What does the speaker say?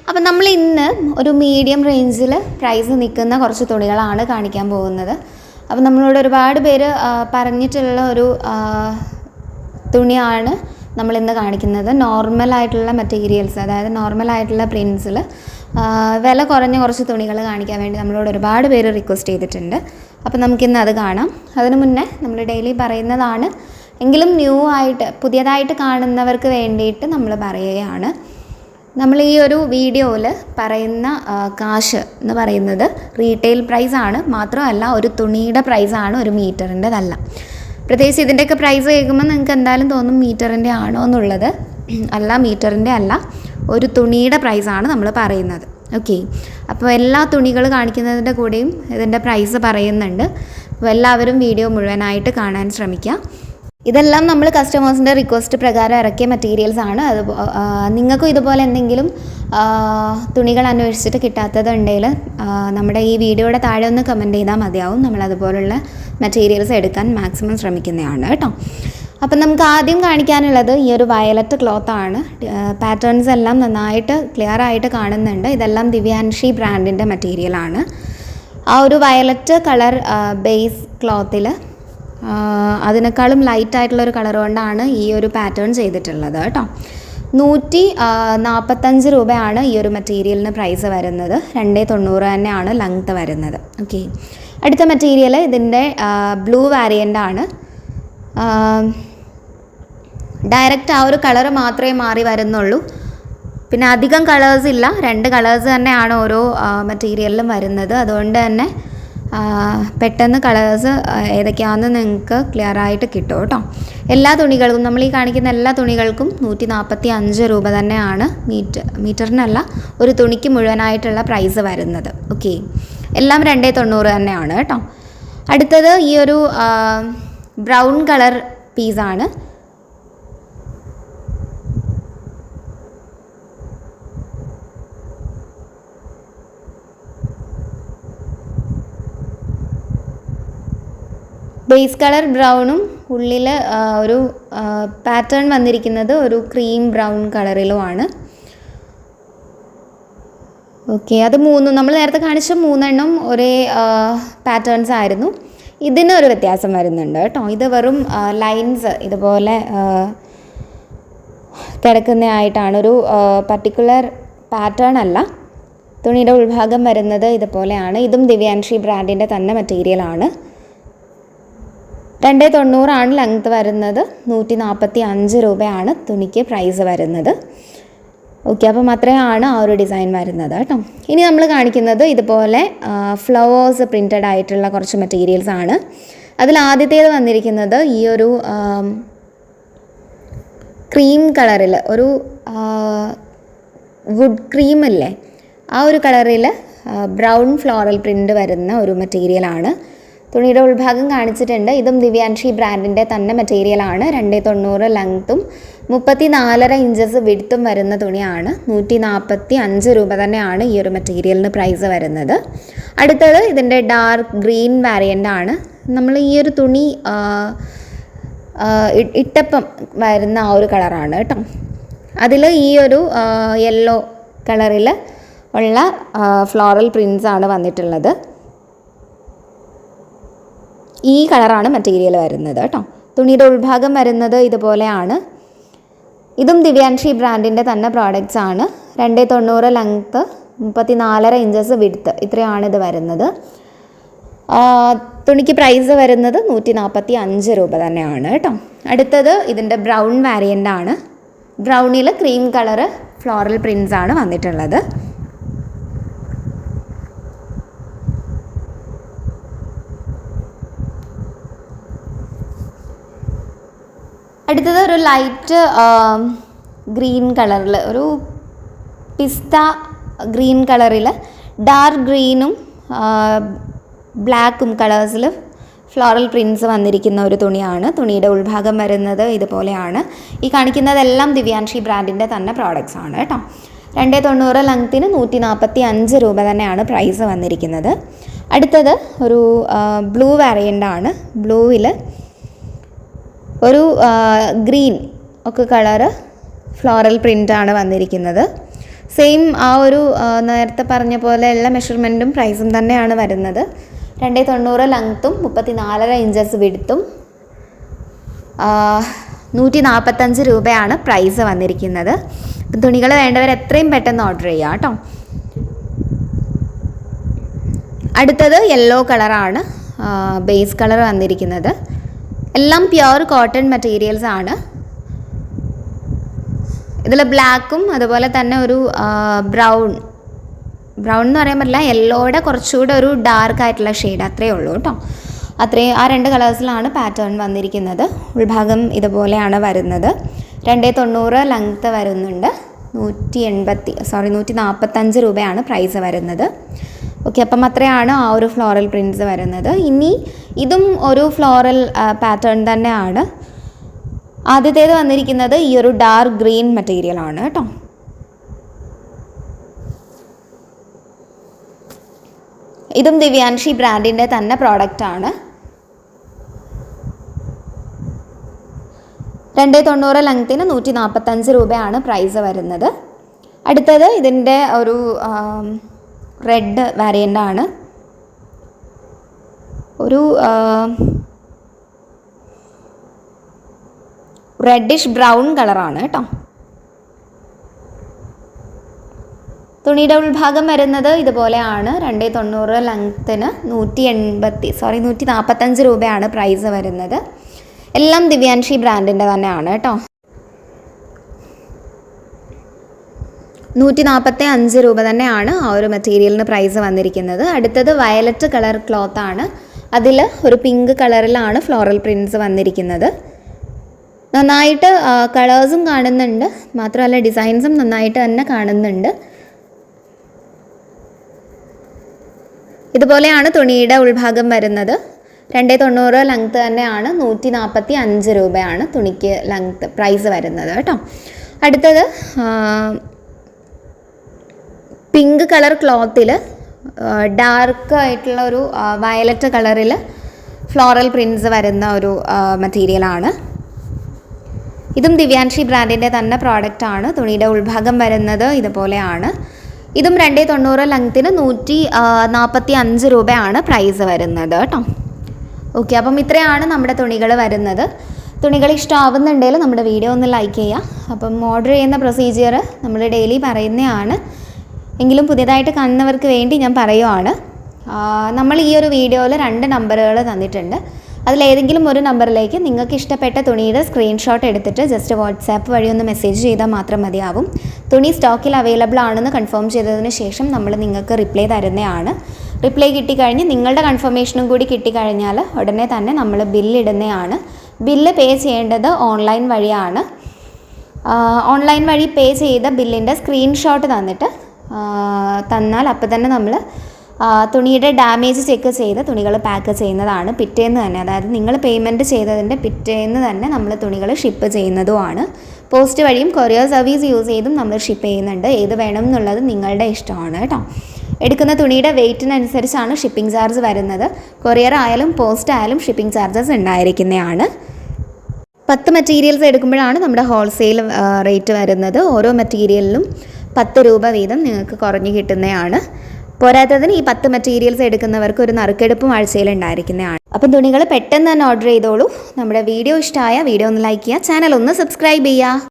അപ്പോൾ നമ്മൾ ഇന്ന് ഒരു മീഡിയം റേഞ്ചിൽ പ്രൈസ് നിൽക്കുന്ന കുറച്ച് തുണികളാണ് കാണിക്കാൻ പോകുന്നത്. അപ്പോൾ നമ്മളോട് ഒരുപാട് പേര് പറഞ്ഞിട്ടുള്ള ഒരു തുണിയാണ് നമ്മളിന്ന് കാണിക്കുന്നത്. നോർമലായിട്ടുള്ള മെറ്റീരിയൽസ്, അതായത് നോർമലായിട്ടുള്ള പ്രിൻസിൽ വില കുറഞ്ഞ കുറച്ച് തുണികൾ കാണിക്കാൻ വേണ്ടി നമ്മളോട് ഒരുപാട് പേര് റിക്വസ്റ്റ് ചെയ്തിട്ടുണ്ട്. അപ്പോൾ നമുക്കിന്ന് അത് കാണാം. അതിനു മുന്നേ നമ്മൾ ഡെയിലി പറയുന്നതാണ് എങ്കിലും ന്യൂ ആയിട്ട് പുതിയതായിട്ട് കാണുന്നവർക്ക് വേണ്ടിയിട്ട് നമ്മൾ പറയുകയാണ്. നമ്മൾ ഈ ഒരു വീഡിയോയിൽ പറയുന്ന കാശ് എന്ന് പറയുന്നത് റീറ്റെയിൽ പ്രൈസാണ്, മാത്രമല്ല ഒരു തുണിയുടെ പ്രൈസാണ്, ഒരു മീറ്ററിൻ്റെതല്ല. പ്രത്യേകിച്ച് ഇതിൻ്റെയൊക്കെ പ്രൈസ് കേൾക്കുമ്പോൾ നിങ്ങൾക്ക് എന്തായാലും തോന്നും മീറ്ററിൻ്റെ ആണോ എന്നുള്ളത്. അല്ല, മീറ്ററിൻ്റെ അല്ല, ഒരു തുണിയുടെ പ്രൈസാണ് നമ്മൾ പറയുന്നത്. ഓക്കെ, അപ്പോൾ എല്ലാ തുണികൾ കാണിക്കുന്നതിൻ്റെ കൂടെയും ഇതിൻ്റെ പ്രൈസ് പറയുന്നുണ്ട്. അപ്പോൾ എല്ലാവരും വീഡിയോ മുഴുവനായിട്ട് കാണാൻ ശ്രമിക്കുക. ഇതെല്ലാം നമ്മൾ കസ്റ്റമേഴ്സിൻ്റെ റിക്വസ്റ്റ് പ്രകാരം ഇറക്കിയ മെറ്റീരിയൽസ് ആണ്. അത് നിങ്ങൾക്കും ഇതുപോലെ എന്തെങ്കിലും തുണികൾ അന്വേഷിച്ചിട്ട് കിട്ടാത്തതുണ്ടെങ്കിൽ നമ്മുടെ ഈ വീഡിയോയുടെ താഴെ ഒന്ന് കമൻറ്റ് ചെയ്താൽ മതിയാവും. നമ്മളതുപോലുള്ള മെറ്റീരിയൽസ് എടുക്കാൻ മാക്സിമം ശ്രമിക്കുന്നതാണ് കേട്ടോ. അപ്പം നമുക്ക് ആദ്യം കാണിക്കാനുള്ളത് ഈ ഒരു വയലറ്റ് ക്ലോത്താണ്. പാറ്റേൺസ് എല്ലാം നന്നായിട്ട് ക്ലിയർ ആയിട്ട് കാണുന്നുണ്ട്. ഇതെല്ലാം ദിവ്യാൻഷി ബ്രാൻഡിൻ്റെ മെറ്റീരിയലാണ്. ആ ഒരു വയലറ്റ് കളർ ബേസ് ക്ലോത്തിൽ അതിനേക്കാളും ലൈറ്റായിട്ടുള്ളൊരു കളർ കൊണ്ടാണ് ഈ ഒരു പാറ്റേൺ ചെയ്തിട്ടുള്ളത് കേട്ടോ. 145 രൂപയാണ് ഈ ഒരു മെറ്റീരിയലിന് പ്രൈസ് വരുന്നത്. 290 തന്നെയാണ് ലെങ്ത്ത് വരുന്നത്. ഓക്കെ, അടുത്ത മെറ്റീരിയൽ ഇതിൻ്റെ ബ്ലൂ വേരിയൻ്റ് ആണ്. ഡയറക്റ്റ് ആ ഒരു കളർ മാത്രമേ മാറി വരുന്നുള്ളൂ. പിന്നെ അധികം കളേഴ്സ് ഇല്ല, 2 കളേഴ്സ് തന്നെയാണ് ഓരോ മെറ്റീരിയലിലും വരുന്നത്. അതുകൊണ്ട് തന്നെ പെട്ടെന്ന് കളേഴ്സ് ഏതൊക്കെയാണെന്ന് നിങ്ങൾക്ക് ക്ലിയർ ആയിട്ട് കിട്ടും കേട്ടോ. എല്ലാ തുണികൾക്കും, നമ്മൾ ഈ കാണിക്കുന്ന എല്ലാ തുണികൾക്കും 145 രൂപ തന്നെയാണ് മീറ്ററിനല്ല, ഒരു തുണിക്ക് മുഴുവനായിട്ടുള്ള പ്രൈസ് വരുന്നത്. ഓക്കെ, എല്ലാം 290 തന്നെയാണ് കേട്ടോ. അടുത്തത് ഈ ഒരു ബ്രൗൺ കളർ പീസാണ്. ബേസ് കളർ ബ്രൗണും ഉള്ളിൽ ഒരു പാറ്റേൺ വന്നിരിക്കുന്നത് ഒരു ക്രീം ബ്രൗൺ കളറിലുമാണ്. ഓക്കെ, അത് നമ്മൾ നേരത്തെ കാണിച്ച 3 ഒരേ പാറ്റേൺസ് ആയിരുന്നു. ഇതിനൊരു വ്യത്യാസം വരുന്നുണ്ട് കേട്ടോ. ഇത് വെറും ലൈൻസ് ഇതുപോലെ കിടക്കുന്നതായിട്ടാണ്, ഒരു പർട്ടിക്കുലർ പാറ്റേൺ അല്ല. തുണിയുടെ ഉൾഭാഗം വരുന്നത് ഇതുപോലെയാണ്. ഇതും ദിവ്യാൻഷി ബ്രാൻഡിൻ്റെ തന്നെ മെറ്റീരിയലാണ്. 290 ലെങ്ത്ത് വരുന്നത്. 145 രൂപയാണ് തുണിക്ക് പ്രൈസ് വരുന്നത്. ഓക്കെ, അപ്പം അത്രയാണ് ആ ഒരു ഡിസൈൻ വരുന്നത് കേട്ടോ. ഇനി നമ്മൾ കാണിക്കുന്നത് ഇതുപോലെ ഫ്ലവേഴ്സ് പ്രിൻറ്റഡ് ആയിട്ടുള്ള കുറച്ച് മെറ്റീരിയൽസ് ആണ്. അതിൽ ആദ്യത്തേത് വന്നിരിക്കുന്നത് ഈ ഒരു ക്രീം കളറിൽ, ഒരു വുഡ് ക്രീം അല്ലേ, ആ ഒരു കളറിൽ ബ്രൗൺ ഫ്ലോറൽ പ്രിൻ്റ് വരുന്ന ഒരു മെറ്റീരിയലാണ്. തുണിയുടെ ഉൾഭാഗം കാണിച്ചിട്ടുണ്ട്. ഇതും ദിവ്യാൻഷി ബ്രാൻഡിൻ്റെ തന്നെ മെറ്റീരിയലാണ്. 290 ലെങ്ത്തും 34.5 ഇഞ്ചസ് വിഡ്ത്തും വരുന്ന തുണിയാണ്. 145 രൂപ തന്നെയാണ് ഈ ഒരു മെറ്റീരിയലിന് പ്രൈസ് വരുന്നത്. അടുത്തത് ഇതിൻ്റെ ഡാർക്ക് ഗ്രീൻ വേരിയൻ്റ് ആണ്. നമ്മൾ ഈ ഒരു തുണി ഇട്ടപ്പം വരുന്ന ആ ഒരു കളറാണ് കേട്ടോ. അതിൽ ഈ ഒരു യെല്ലോ കളറിൽ ഉള്ള ഫ്ലോറൽ പ്രിൻസ് ആണ് വന്നിട്ടുള്ളത്. ഈ കളറാണ് മെറ്റീരിയൽ വരുന്നത് കേട്ടോ. തുണിയുടെ ഉൾഭാഗം വരുന്നത് ഇതുപോലെയാണ്. ഇതും ദിവ്യാൻഷി ബ്രാൻഡിൻ്റെ തന്നെ പ്രോഡക്റ്റ്സ് ആണ്. 290 ലെങ്ത്ത്, 34.5 ഇഞ്ചസ് വിഡ്ത്ത്, ഇത്രയാണ് ഇത് വരുന്നത്. തുണിക്ക് പ്രൈസ് വരുന്നത് 145 രൂപ തന്നെയാണ് കേട്ടോ. അടുത്തത് ഇതിൻ്റെ ബ്രൗൺ വേരിയൻ്റ് ആണ്. ബ്രൗണിൽ ക്രീം കളറ് ഫ്ലോറൽ പ്രിൻസ് ആണ് വന്നിട്ടുള്ളത്. അടുത്തത് ഒരു ലൈറ്റ് ഗ്രീൻ കളറിൽ, ഒരു പിസ്ത ഗ്രീൻ കളറിൽ ഡാർക്ക് ഗ്രീനും ബ്ലാക്കും കളേഴ്സിൽ ഫ്ലോറൽ പ്രിൻസ് വന്നിരിക്കുന്ന ഒരു തുണിയാണ്. തുണിയുടെ ഉൾഭാഗം വരുന്നത് ഇതുപോലെയാണ്. ഈ കാണിക്കുന്നതെല്ലാം ദിവ്യാൻഷി ബ്രാൻഡിൻ്റെ തന്നെ പ്രോഡക്റ്റ്സ് ആണ് കേട്ടോ. 290 ലെങ്ത്തിന് 145 രൂപ തന്നെയാണ് പ്രൈസ് വന്നിരിക്കുന്നത്. അടുത്തത് ഒരു ബ്ലൂ വേരിയൻ്റ് ആണ്. ബ്ലൂവിൽ ഒരു ഗ്രീൻ ഒക്കെ കളറ് ഫ്ലോറൽ പ്രിൻ്റാണ് വന്നിരിക്കുന്നത്. സെയിം ആ ഒരു നേരത്തെ പറഞ്ഞ പോലെയുള്ള മെഷർമെൻറ്റും പ്രൈസും തന്നെയാണ് വരുന്നത്. 290 ലെങ്ത്തും 34.5 ഇഞ്ചസ് വിഡ്ത്തും 145 രൂപയാണ് പ്രൈസ് വന്നിരിക്കുന്നത്. അപ്പം തുണികൾ വേണ്ടവർ എത്രയും പെട്ടെന്ന് ഓർഡർ ചെയ്യുക കേട്ടോ. അടുത്തത് യെല്ലോ കളറാണ് ബേസ് കളർ വന്നിരിക്കുന്നത്. എല്ലാം പ്യുവർ കോട്ടൺ മെറ്റീരിയൽസ് ആണ്. ഇതിൽ ബ്ലാക്കും അതുപോലെ തന്നെ ഒരു ബ്രൗൺ എന്ന് പറയാൻ പറ്റില്ല, യെല്ലോയുടെ കുറച്ചുകൂടെ ഒരു ഡാർക്ക് ആയിട്ടുള്ള ഷെയ്ഡ് അത്രയേ ഉള്ളൂ കേട്ടോ. ആ 2 കളേഴ്സിലാണ് പാറ്റേൺ വന്നിരിക്കുന്നത്. ഉൾഭാഗം ഇതുപോലെയാണ് വരുന്നത്. 290 ലെങ്ത്ത് വരുന്നുണ്ട്. 145 രൂപയാണ് പ്രൈസ് വരുന്നത്. ഓക്കെ, അപ്പം അത്രയാണ് ആ ഒരു ഫ്ലോറൽ പ്രിൻറ്റ്സ് വരുന്നത്. ഇനി ഇതും ഒരു ഫ്ലോറൽ പാറ്റേൺ തന്നെയാണ്. ആദ്യത്തേത് വന്നിരിക്കുന്നത് ഈ ഒരു ഡാർക്ക് ഗ്രീൻ മെറ്റീരിയൽ ആണ് കേട്ടോ. ഇതും ദിവ്യാൻഷി ബ്രാൻഡിൻ്റെ തന്നെ പ്രോഡക്റ്റ് ആണ്. 290 ലെങ്ത്തിന് 145 രൂപയാണ് പ്രൈസ് വരുന്നത്. അടുത്തത് ഇതിൻ്റെ ഒരു റെഡ് വേരിയൻ്റ് ആണ്. ഒരു റെഡിഷ് ബ്രൗൺ കളറാണ് കേട്ടോ. തുണിയുടെ ഉൾഭാഗം വരുന്നത് ഇതുപോലെയാണ്. 290 ലെങ്ത്തിന് 145 രൂപയാണ് പ്രൈസ് വരുന്നത്. എല്ലാം ദിവ്യാൻഷി ബ്രാൻഡിൻ്റെ തന്നെയാണ് കേട്ടോ. 145 രൂപ തന്നെയാണ് ആ ഒരു മെറ്റീരിയലിന് പ്രൈസ് വന്നിരിക്കുന്നത്. അടുത്തത് വയലറ്റ് കളർ ക്ലോത്ത് ആണ്. അതിൽ ഒരു പിങ്ക് കളറിലാണ് ഫ്ലോറൽ പ്രിൻറ്റ്സ് വന്നിരിക്കുന്നത്. നന്നായിട്ട് കളേഴ്സും കാണുന്നുണ്ട്, മാത്രമല്ല ഡിസൈൻസും നന്നായിട്ട് തന്നെ കാണുന്നുണ്ട്. ഇതുപോലെയാണ് തുണിയുടെ ഉൾഭാഗം വരുന്നത്. 290 ലെങ്ത്ത് തന്നെയാണ്. 145 രൂപയാണ് തുണിക്ക് ലെങ്ത്ത് പ്രൈസ് വരുന്നത് കേട്ടോ. അടുത്തത് പിങ്ക് കളർ ക്ലോത്തിൽ ഡാർക്ക് ആയിട്ടുള്ള ഒരു വയലറ്റ് കളറിൽ ഫ്ലോറൽ പ്രിൻറ്റ്സ് വരുന്ന ഒരു മെറ്റീരിയലാണ്. ഇതും ദിവ്യാൻഷി ബ്രാൻഡിൻ്റെ തന്നെ പ്രോഡക്റ്റ് ആണ്. തുണിയുടെ ഉൾഭാഗം വരുന്നത് ഇതുപോലെയാണ്. ഇതും 290 ലെങ്ത്തിന് 145 രൂപയാണ് പ്രൈസ് വരുന്നത് കേട്ടോ. ഓക്കെ, അപ്പം ഇത്രയാണ് നമ്മുടെ തുണികൾ വരുന്നത്. തുണികൾ ഇഷ്ടമാവുന്നുണ്ടെങ്കിൽ നമ്മുടെ വീഡിയോ ഒന്ന് ലൈക്ക് ചെയ്യുക. അപ്പം ഓർഡർ ചെയ്യുന്ന പ്രൊസീജിയർ നമ്മൾ ഡെയിലി പറയുന്നതാണ്, എങ്കിലും പുതിയതായിട്ട് കാണുന്നവർക്ക് വേണ്ടി ഞാൻ പറയുവാണ്. നമ്മൾ ഈ ഒരു വീഡിയോയിൽ 2 നമ്പറുകൾ തന്നിട്ടുണ്ട്. അതിലേതെങ്കിലും ഒരു നമ്പറിലേക്ക് നിങ്ങൾക്ക് ഇഷ്ടപ്പെട്ട തുണിയുടെ സ്ക്രീൻഷോട്ട് എടുത്തിട്ട് ജസ്റ്റ് വാട്സാപ്പ് വഴി ഒന്ന് മെസ്സേജ് ചെയ്താൽ മാത്രം മതിയാവും. തുണി സ്റ്റോക്കിൽ അവൈലബിൾ ആണെന്ന് കൺഫേം ചെയ്തതിന് ശേഷം നമ്മൾ നിങ്ങൾക്ക് റിപ്ലൈ തരുന്നതാണ്. റിപ്ലൈ കിട്ടിക്കഴിഞ്ഞ് നിങ്ങളുടെ കൺഫർമേഷനും കൂടി കിട്ടിക്കഴിഞ്ഞാൽ ഉടനെ തന്നെ നമ്മൾ ബില്ലിടുന്നതാണ്. ബില്ല് പേ ചെയ്യേണ്ടത് ഓൺലൈൻ വഴിയാണ്. ഓൺലൈൻ വഴി പേ ചെയ്ത ബില്ലിൻ്റെ സ്ക്രീൻഷോട്ട് തന്നാൽ അപ്പോൾ തന്നെ നമ്മൾ തുണിയുടെ ഡാമേജ് ചെക്ക് ചെയ്ത് തുണികൾ പാക്ക് ചെയ്യുന്നതാണ്. പിറ്റേന്ന് തന്നെ, അതായത് നിങ്ങൾ പേയ്മെൻറ്റ് ചെയ്തതിൻ്റെ പിറ്റേന്ന് തന്നെ നമ്മൾ തുണികൾ ഷിപ്പ് ചെയ്യുന്നതുമാണ്. പോസ്റ്റ് വഴിയും കൊറിയർ സർവീസ് യൂസ് ചെയ്തും നമ്മൾ ഷിപ്പ് ചെയ്യുന്നുണ്ട്. ഏത് വേണം എന്നുള്ളത് നിങ്ങളുടെ ഇഷ്ടമാണ് കേട്ടോ. എടുക്കുന്ന തുണിയുടെ വെയ്റ്റിനനുസരിച്ചാണ് ഷിപ്പിംഗ് ചാർജ് വരുന്നത്. കൊറിയർ ആയാലും പോസ്റ്റ് ആയാലും ഷിപ്പിംഗ് ചാർജസ് ഉണ്ടായിരിക്കുന്നതാണ്. 10 മെറ്റീരിയൽസ് എടുക്കുമ്പോഴാണ് നമ്മുടെ ഹോൾസെയിൽ റേറ്റ് വരുന്നത്. ഓരോ മെറ്റീരിയലിലും 10 രൂപ വീതം നിങ്ങൾക്ക് കുറഞ്ഞ് കിട്ടുന്നതാണ്. പോരാത്തതിന് ഈ 10 മെറ്റീരിയൽസ് എടുക്കുന്നവർക്ക് ഒരു നറുക്കെടുപ്പും ആഴ്ചയിൽ ഉണ്ടായിരിക്കുന്നതാണ്. അപ്പം തുണികൾ പെട്ടെന്ന് തന്നെ ഓർഡർ ചെയ്തോളൂ. നമ്മുടെ വീഡിയോ ഇഷ്ടമായ വീഡിയോ ഒന്ന് ലൈക്ക് ചെയ്യുക, ചാനൽ ഒന്ന് സബ്സ്ക്രൈബ് ചെയ്യുക.